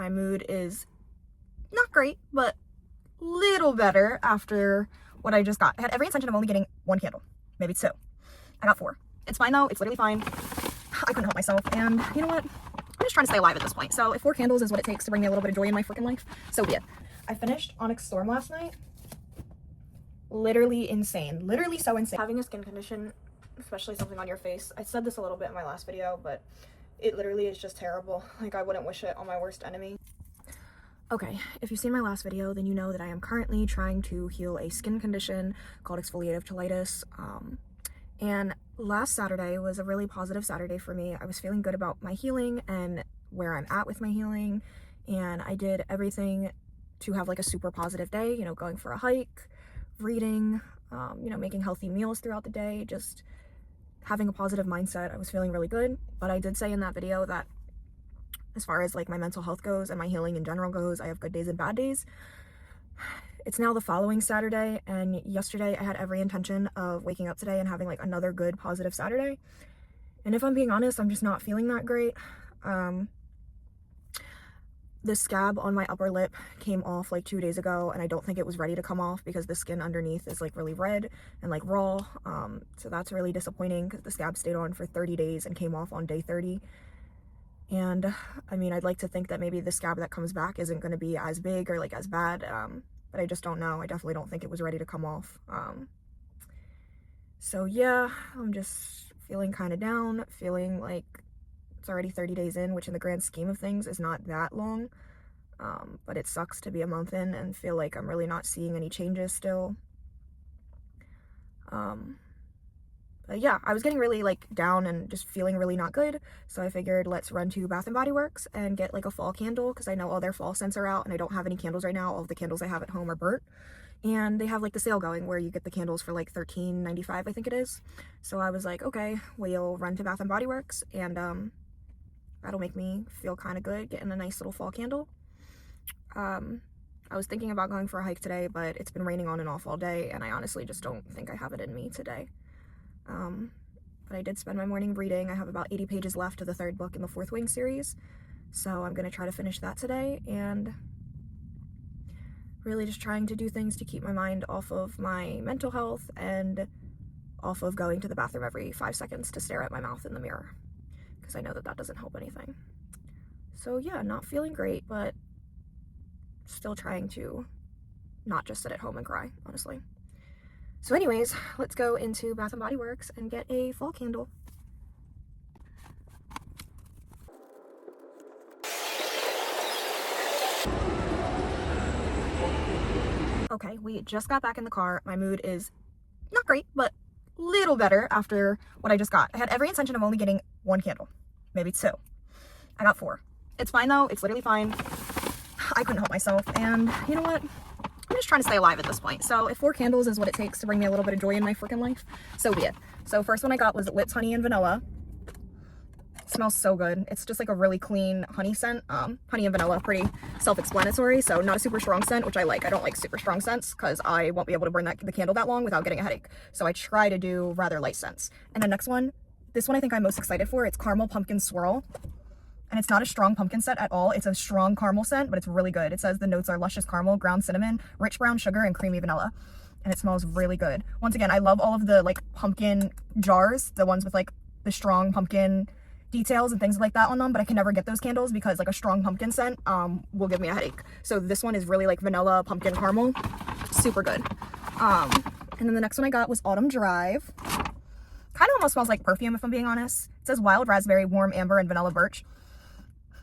My mood is not great, but little better after what I just got. I had every intention of only getting one candle, maybe two. I got four. It's fine though. It's literally fine. I couldn't help myself. And you know what? I'm just trying to stay alive at this point. So if 4 candles is what it takes to bring me a little bit of joy in my freaking life, so be it. I finished Onyx Storm last night. Literally insane. Literally so insane. Having a skin condition, especially something on your face. I said this a little bit in my last video, but it literally is just terrible. Like, I wouldn't wish it on my worst enemy. Okay, if you've seen my last video, then you know that I am currently trying to heal a skin condition called exfoliative cheilitis. And last Saturday was a really positive Saturday for me. I was feeling good about my healing and where I'm at with my healing. And I did everything to have like a super positive day, you know, going for a hike, reading, you know, making healthy meals throughout the day, just having a positive mindset. I was feeling really good. But I did say in that video that as far as like my mental health goes and my healing in general goes, I have good days and bad days. It's now the following Saturday, and yesterday I had every intention of waking up today and having like another good positive Saturday. And if I'm being honest, I'm just not feeling that great. The scab on my upper lip came off like 2 days ago, and I don't think it was ready to come off because the skin underneath is like really red and like raw. So that's really disappointing because the scab stayed on for 30 days and came off on day 30. And I mean, I'd like to think that maybe the scab that comes back isn't going to be as big or like as bad, but I just don't know. I definitely don't think it was ready to come off. So yeah, I'm just feeling kind of down, feeling like it's already 30 days in, which in the grand scheme of things is not that long. But it sucks to be a month in and feel like I'm really not seeing any changes still. But yeah, I was getting really like down and just feeling really not good. So I figured let's run to Bath & Body Works and get like a fall candle because I know all their fall scents are out and I don't have any candles right now. All of the candles I have at home are burnt. And they have like the sale going where you get the candles for like $13.95, I think it is. So I was like, okay, we'll run to Bath & Body Works and that'll make me feel kind of good, getting a nice little fall candle. I was thinking about going for a hike today, but it's been raining on and off all day and I honestly just don't think I have it in me today. But I did spend my morning reading. I have about 80 pages left of the 3rd book in the 4th Wing series. So I'm going to try to finish that today and really just trying to do things to keep my mind off of my mental health and off of going to the bathroom every 5 seconds to stare at my mouth in the mirror. Because I know that that doesn't help anything. So yeah, not feeling great, but still trying to not just sit at home and cry, honestly. So anyways, let's go into Bath & Body Works and get a fall candle. Okay, we just got back in the car. My mood is not great, but little better after what I just got. I had every intention of only getting one candle, maybe two. I got 4. It's fine though. It's literally fine. I couldn't help myself. And you know what? I'm just trying to stay alive at this point. So if 4 candles is what it takes to bring me a little bit of joy in my freaking life, so be it. So first one I got was Lips Honey and Vanilla. It smells so good. It's just like a really clean honey scent. Honey and vanilla, pretty self-explanatory. So not a super strong scent, which I like. I don't like super strong scents because I won't be able to burn the candle that long without getting a headache. So I try to do rather light scents. And the next one, this one I think I'm most excited for. It's Caramel Pumpkin Swirl. And it's not a strong pumpkin scent at all. It's a strong caramel scent, but it's really good. It says the notes are luscious caramel, ground cinnamon, rich brown sugar, and creamy vanilla. And it smells really good. Once again, I love all of the like pumpkin jars, the ones with like the strong pumpkin details and things like that on them, but I can never get those candles because like a strong pumpkin scent will give me a headache. So this one is really like vanilla pumpkin caramel. Super good. And then the next one I got was Autumn Drive. Kind of almost smells like perfume if I'm being honest. It says wild raspberry, warm amber, and vanilla birch.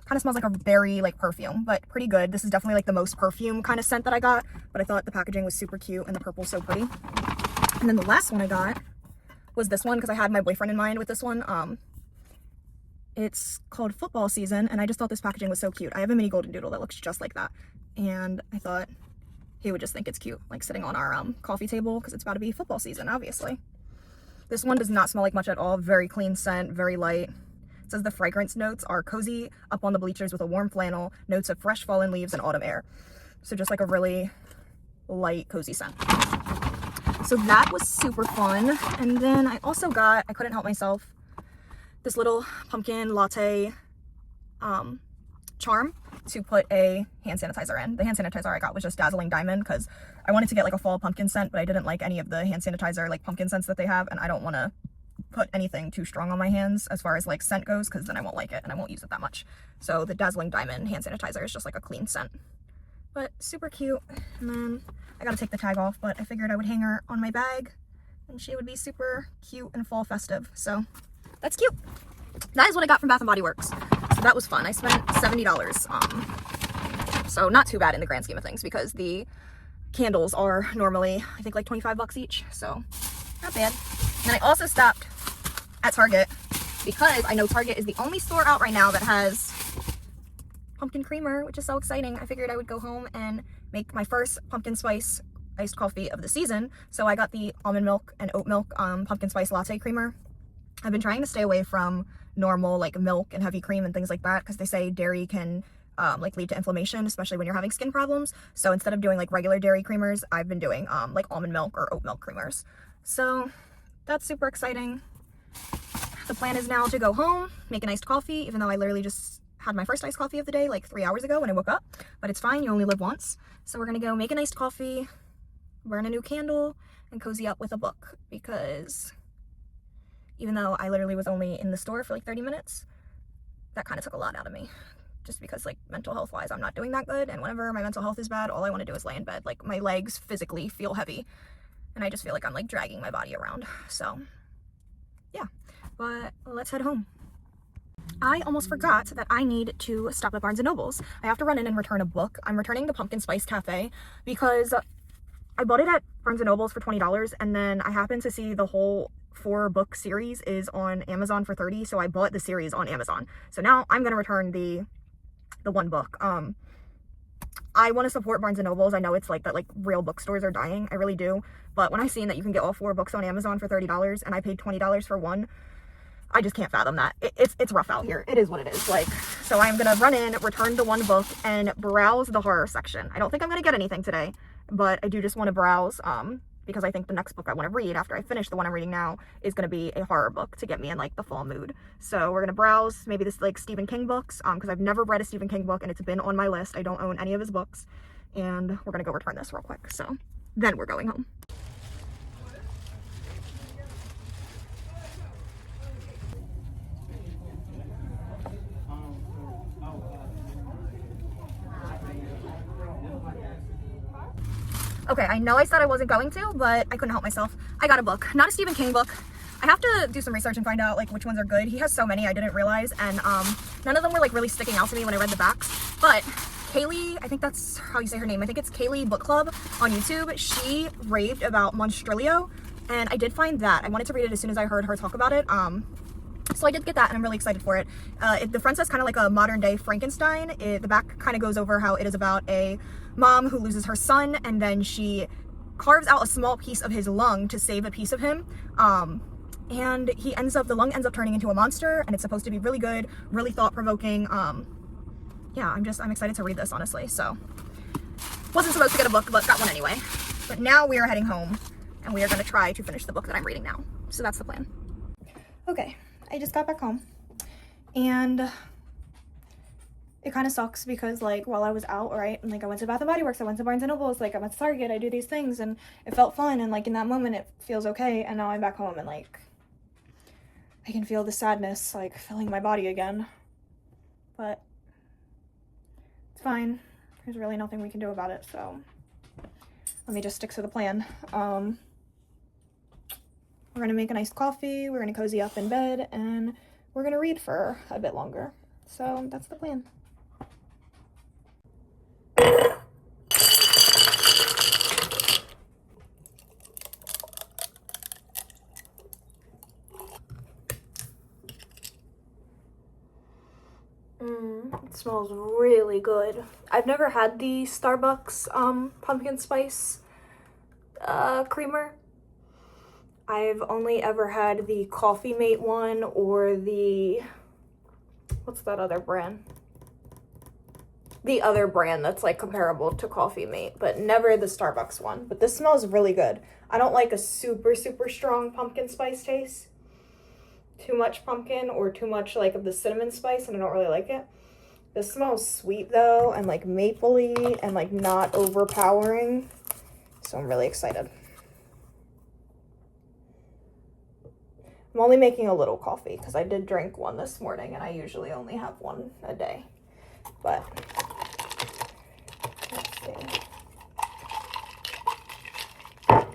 Kind of smells like a berry like perfume, but pretty good. This is definitely like the most perfume kind of scent that I got, but I thought the packaging was super cute and the purple's so pretty. And then the last one I got was this one because I had my boyfriend in mind with this one. It's called Football Season, and I just thought this packaging was so cute. I have a mini golden doodle that looks just like that, and I thought he would just think it's cute, like sitting on our coffee table because it's about to be football season, obviously. This one does not smell like much at all. Very clean scent, very light. It says the fragrance notes are cozy, up on the bleachers with a warm flannel, notes of fresh fallen leaves and autumn air. So just like a really light, cozy scent. So that was super fun. And then I also got, I couldn't help myself, this little pumpkin latte charm. to put a hand sanitizer in. The hand sanitizer I got was just Dazzling Diamond because I wanted to get like a fall pumpkin scent, but I didn't like any of the hand sanitizer like pumpkin scents that they have, and I don't want to put anything too strong on my hands as far as like scent goes, because then I won't like it and I won't use it that much. So the Dazzling Diamond hand sanitizer is just like a clean scent, but super cute. And then I gotta take the tag off, but I figured I would hang her on my bag and she would be super cute and fall festive. So that's cute. That is what I got from Bath & Body Works. So that was fun. I spent $70. So not too bad in the grand scheme of things, because the candles are normally, I think, like 25 bucks each. So not bad. And I also stopped at Target because I know Target is the only store out right now that has pumpkin creamer, which is so exciting. I figured I would go home and make my first pumpkin spice iced coffee of the season. So I got the almond milk and oat milk pumpkin spice latte creamer. I've been trying to stay away from normal like milk and heavy cream and things like that, because they say dairy can like lead to inflammation, especially when you're having skin problems. So instead of doing like regular dairy creamers, I've been doing like almond milk or oat milk creamers. So that's super exciting. The plan is now to go home, make an iced coffee, even though I literally just had my first iced coffee of the day like 3 hours ago when I woke up, but it's fine, you only live once. So we're gonna go make an iced coffee, burn a new candle, and cozy up with a book, because even though I literally was only in the store for like 30 minutes, that kind of took a lot out of me. Just because like mental health wise, I'm not doing that good. And whenever my mental health is bad, all I want to do is lay in bed. Like my legs physically feel heavy and I just feel like I'm like dragging my body around. So yeah, but let's head home. I almost forgot that I need to stop at Barnes & Noble's. I have to run in and return a book. I'm returning the Pumpkin Spice Cafe because I bought it at Barnes & Noble's for $20, and then I happened to see the whole 4-book series is on Amazon for $30, so I bought the series on Amazon. So now I'm gonna return the one book. I want to support Barnes & Noble's. I know it's like that like real bookstores are dying, I really do, but when I seen that you can get all 4 books on Amazon for $30 and I paid $20 for one, I just can't fathom that. It's rough out here. It is what it is. Like, so I'm gonna run in, return the one book, and browse the horror section. I don't think I'm gonna get anything today, but I do just want to browse because I think the next book I want to read after I finish the one I'm reading now is going to be a horror book to get me in like the fall mood. So we're going to browse maybe this like Stephen King books because I've never read a Stephen King book and it's been on my list. I don't own any of his books, and we're going to go return this real quick. So then we're going home. Okay, I know I said I wasn't going to, but I couldn't help myself. I got a book, not a Stephen King book. I have to do some research and find out like which ones are good. He has so many I didn't realize, and none of them were like really sticking out to me when I read the backs. But Hailie, I think that's how you say her name. I think it's Hailie Book Club on YouTube. She raved about Monstrilio, and I did find that. I wanted to read it as soon as I heard her talk about it. So I did get that, and I'm really excited for it. The front says kind of like a modern day Frankenstein. The back kind of goes over how it is about a mom who loses her son, and then she carves out a small piece of his lung to save a piece of him. And the lung ends up turning into a monster, and it's supposed to be really good, really thought-provoking. Yeah, I'm excited to read this, honestly. So wasn't supposed to get a book, but got one anyway. But now we are heading home, and we are going to try to finish the book that I'm reading now. So that's the plan. Okay, I just got back home, and it kind of sucks because like while I was out, right, and like I went to Bath & Body Works, I went to Barnes & Noble's, like I went to Target, I do these things, and it felt fun, and like in that moment it feels okay, and now I'm back home and like I can feel the sadness like filling my body again, but it's fine. There's really nothing we can do about it, so let me just stick to the plan. We're gonna make an iced coffee, we're gonna cozy up in bed, and we're gonna read for a bit longer. So that's the plan. It smells really good. I've never had the Starbucks pumpkin spice creamer. I've only ever had the Coffee Mate one or the, what's that other brand? The other brand that's like comparable to Coffee Mate, but never the Starbucks one. But this smells really good. I don't like a super strong pumpkin spice taste. Too much pumpkin or too much like of the cinnamon spice, and I don't really like it. This smells sweet though, and like mapley and like not overpowering. So I'm really excited. I'm only making a little coffee because I did drink one this morning and I usually only have one a day. But let's see.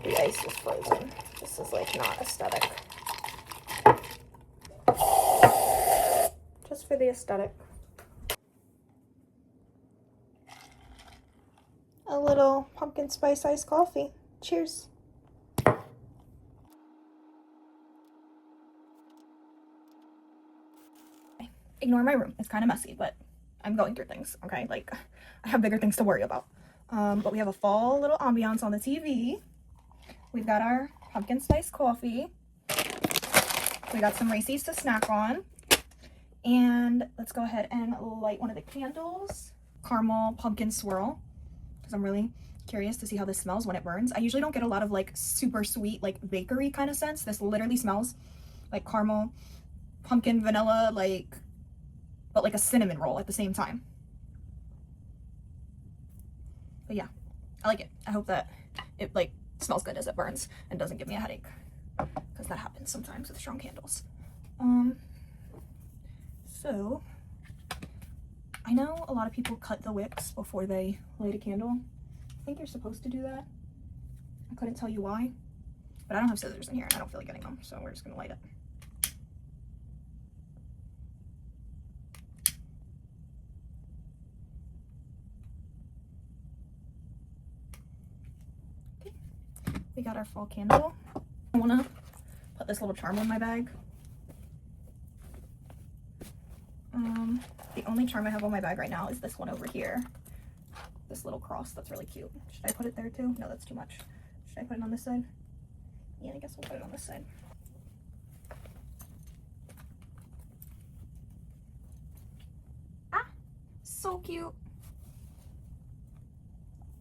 The ice is frozen. This is like not aesthetic. Just for the aesthetic. A little pumpkin spice iced coffee. Cheers. Ignore my room. It's kind of messy, but I'm going through things, okay? Like, I have bigger things to worry about. But we have a fall little ambiance on the TV. We've got our pumpkin spice coffee. We got some Reese's to snack on. And let's go ahead and light one of the candles. Caramel pumpkin swirl. Because I'm really curious to see how this smells when it burns. I usually don't get a lot of like super sweet, like bakery kind of scents. This literally smells like caramel, pumpkin, vanilla, like, but like a cinnamon roll at the same time. But yeah, I like it. I hope that it like smells good as it burns and doesn't give me a headache, because that happens sometimes with strong candles. So I know a lot of people cut the wicks before they light a candle. I think you're supposed to do that. I couldn't tell you why, but I don't have scissors in here and I don't feel like getting them, so we're just gonna light it. Okay, we got our fall candle. I wanna put this little charm in my bag. The only charm I have on my bag right now is this one over here. This little cross that's really cute. Should I put it there too? No, that's too much. Should I put it on this side? Yeah, I guess we'll put it on this side. Ah, so cute.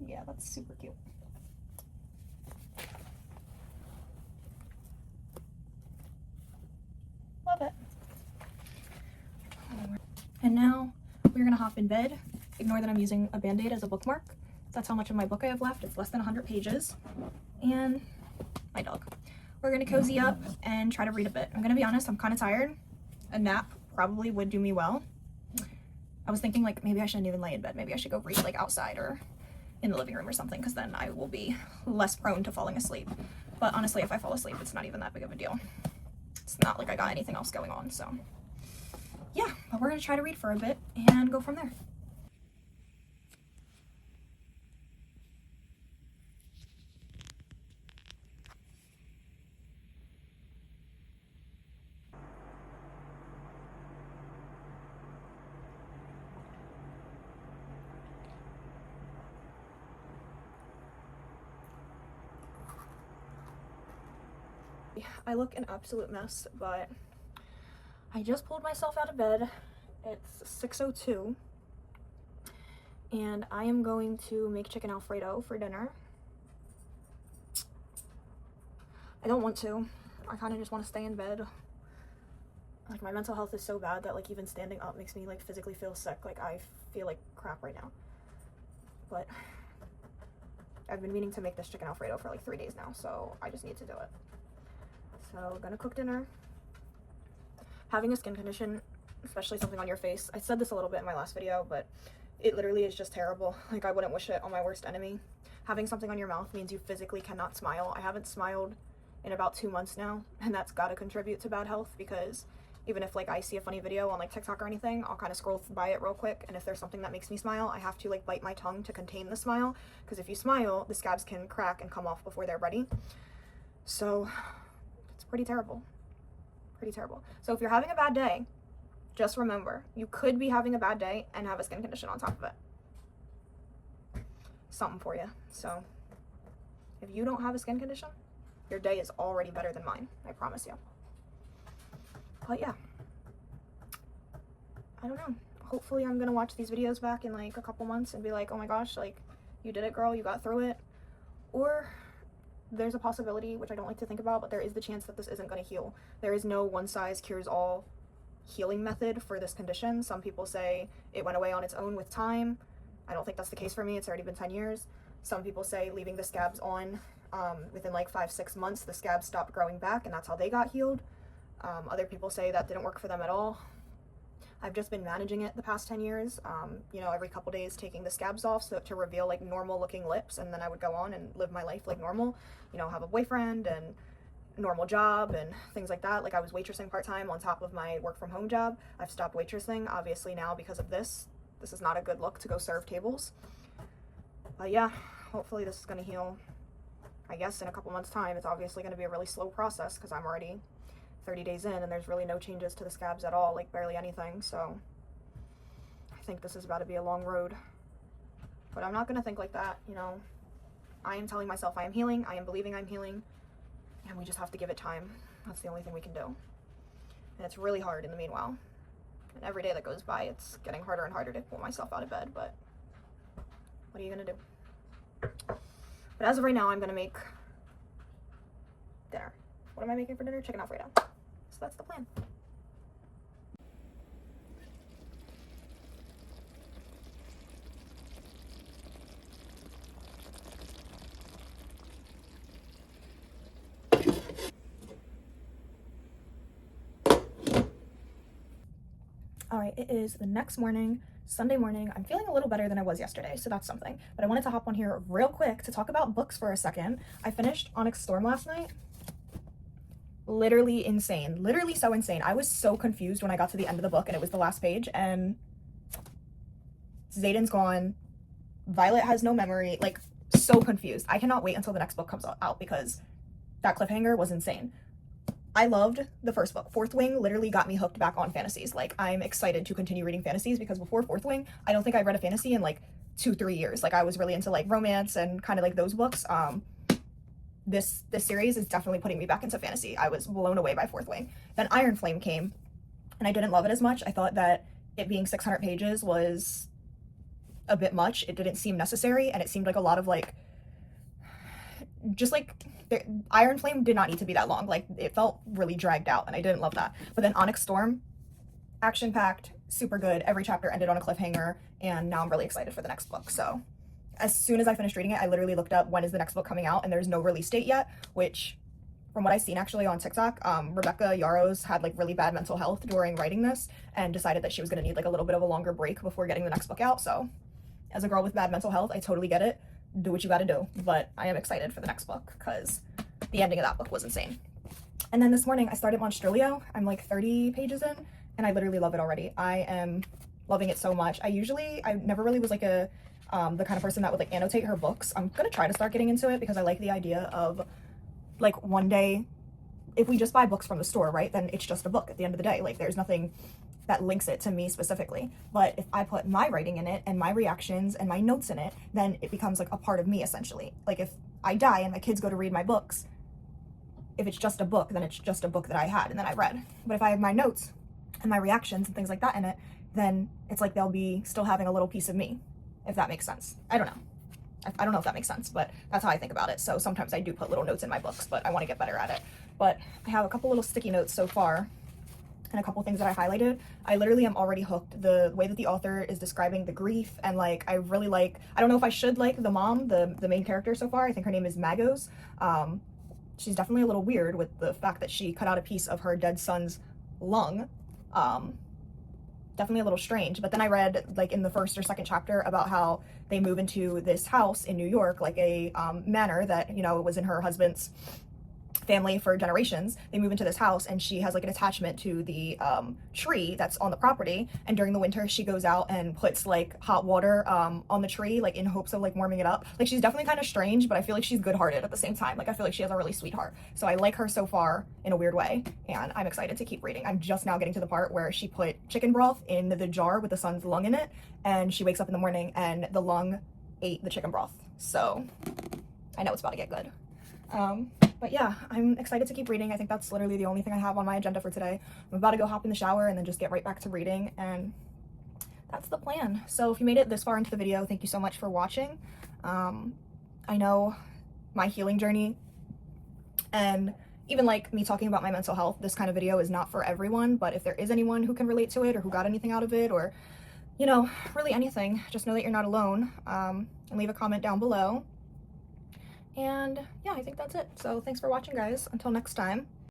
Yeah, that's super cute. Love it. And now we're gonna hop in bed. Ignore that I'm using a band-aid as a bookmark. That's how much of my book I have left. It's less than 100 pages. And my dog. We're gonna cozy up and try to read a bit. I'm gonna be honest, I'm kind of tired. A nap probably would do me well. I was thinking like maybe I shouldn't even lay in bed. Maybe I should go read like outside or in the living room or something, because then I will be less prone to falling asleep. But honestly, if I fall asleep, it's not even that big of a deal. It's not like I got anything else going on, so yeah, but we're gonna try to read for a bit and go from there. I look an absolute mess, but I just pulled myself out of bed. It's 6:02 and I am going to make chicken Alfredo for dinner. I don't want to. I kind of just want to stay in bed. Like, my mental health is so bad that like even standing up makes me like physically feel sick. Like, I feel like crap right now. But I've been meaning to make this chicken Alfredo for like 3 days now, so I just need to do it. So gonna cook dinner. Having a skin condition, especially something on your face, I said this a little bit in my last video, but it literally is just terrible. Like, I wouldn't wish it on my worst enemy. Having something on your mouth means you physically cannot smile. I haven't smiled in about 2 months now, and that's got to contribute to bad health, because even if like I see a funny video on like TikTok or anything, I'll kind of scroll by it real quick, and if there's something that makes me smile, I have to like bite my tongue to contain the smile, because if you smile, the scabs can crack and come off before they're ready. So it's pretty terrible. Pretty terrible. So if you're having a bad day, just remember, you could be having a bad day and have a skin condition on top of it. Something for you. So if you don't have a skin condition, your day is already better than mine. I promise you. But yeah, I don't know. Hopefully I'm gonna watch these videos back in like a couple months and be like, oh my gosh, like, you did it, girl, you got through it. Or there's a possibility, which I don't like to think about, but there is the chance that this isn't gonna heal. There is no one size cures all healing method for this condition. Some people say it went away on its own with time. I don't think that's the case for me. It's already been 10 years. Some people say leaving the scabs on within like 5-6 months, the scabs stopped growing back and that's how they got healed. Other people say that didn't work for them at all. I've just been managing it the past 10 years, you know, every couple days taking the scabs off so to reveal like normal looking lips, and then I would go on and live my life like normal, you know, have a boyfriend and normal job and things like that. Like I was waitressing part-time on top of my work from home job. I've stopped waitressing obviously now because of this. This is not a good look to go serve tables. But yeah, hopefully this is going to heal, I guess, in a couple months time. It's obviously going to be a really slow process because I'm already 30 days in and there's really no changes to the scabs at all, like barely anything. So I think this is about to be a long road, but I'm not going to think like that. You know, I am telling myself I am healing. I am believing I'm healing, and we just have to give it time. That's the only thing we can do. And it's really hard in the meanwhile. And every day that goes by, it's getting harder and harder to pull myself out of bed, but what are you going to do? But as of right now, I'm going to make dinner. What am I making for dinner? Chicken Alfredo. So that's the plan. All right, it is the next morning, Sunday morning. I'm feeling a little better than I was yesterday, so that's something. But I wanted to hop on here real quick to talk about books for a second. I finished Onyx Storm last night. Literally insane. Literally so insane. I was so confused when I got to the end of the book and it was the last page and Xaden's gone. Violet has no memory. Like, so confused. I cannot wait until the next book comes out because that cliffhanger was insane. I loved the first book. Fourth Wing literally got me hooked back on fantasies. Like, I'm excited to continue reading fantasies because before Fourth Wing, I don't think I read a fantasy in like 2-3 years. Like, I was really into like romance and kind of like those books. This series is definitely putting me back into fantasy. I was blown away by Fourth Wing. Then Iron Flame came and I didn't love it as much. I thought that it being 600 pages was a bit much. It didn't seem necessary and it seemed like a lot of like, just like, Iron Flame did not need to be that long. Like, it felt really dragged out and I didn't love that. But then Onyx Storm, action-packed, super good. Every chapter ended on a cliffhanger and now I'm really excited for the next book. So as soon as I finished reading it, I literally looked up when is the next book coming out and there's no release date yet, which from what I've seen actually on TikTok, Rebecca Yarros had like really bad mental health during writing this and decided that she was going to need like a little bit of a longer break before getting the next book out. So as a girl with bad mental health, I totally get it. Do what you got to do. But I am excited for the next book because the ending of that book was insane. And then this morning I started Monstrilio. I'm like 30 pages in and I literally love it already. I am loving it so much. I never really was like the kind of person that would like annotate her books. I'm gonna try to start getting into it because I like the idea of like one day, if we just buy books from the store, right, then it's just a book at the end of the day. Like, there's nothing that links it to me specifically. But if I put my writing in it and my reactions and my notes in it, then it becomes like a part of me essentially. Like, if I die and my kids go to read my books, if it's just a book, then it's just a book that I had and that I read. But if I have my notes and my reactions and things like that in it, then it's like they'll be still having a little piece of me, if that makes sense. I don't know. I don't know if that makes sense, but that's how I think about it. So sometimes I do put little notes in my books, but I want to get better at it. But I have a couple little sticky notes so far and a couple things that I highlighted. I literally am already hooked. The way that the author is describing the grief and like, I really like, I don't know if I should like the mom, the main character so far. I think her name is Magos. She's definitely a little weird with the fact that she cut out a piece of her dead son's lung. Definitely a little strange. But then I read like in the first or second chapter about how they move into this house in New York, like a manor that, you know, was in her husband's family for generations. They move into this house and she has like an attachment to the tree that's on the property, and during the winter she goes out and puts like hot water on the tree, like in hopes of like warming it up. Like, she's definitely kind of strange, but I feel like she's good-hearted at the same time. Like, I feel like she has a really sweet heart, so I like her so far in a weird way and I'm excited to keep reading. I'm just now getting to the part where she put chicken broth in the jar with the son's lung in it, and she wakes up in the morning and the lung ate the chicken broth, so I know it's about to get good. But yeah, I'm excited to keep reading. I think that's literally the only thing I have on my agenda for today. I'm about to go hop in the shower and then just get right back to reading, and that's the plan. So if you made it this far into the video, thank you so much for watching. I know my healing journey and even like me talking about my mental health, this kind of video is not for everyone, but if there is anyone who can relate to it or who got anything out of it, or, you know, really anything, just know that you're not alone, and leave a comment down below. And yeah, I think that's it. So thanks for watching, guys. Until next time.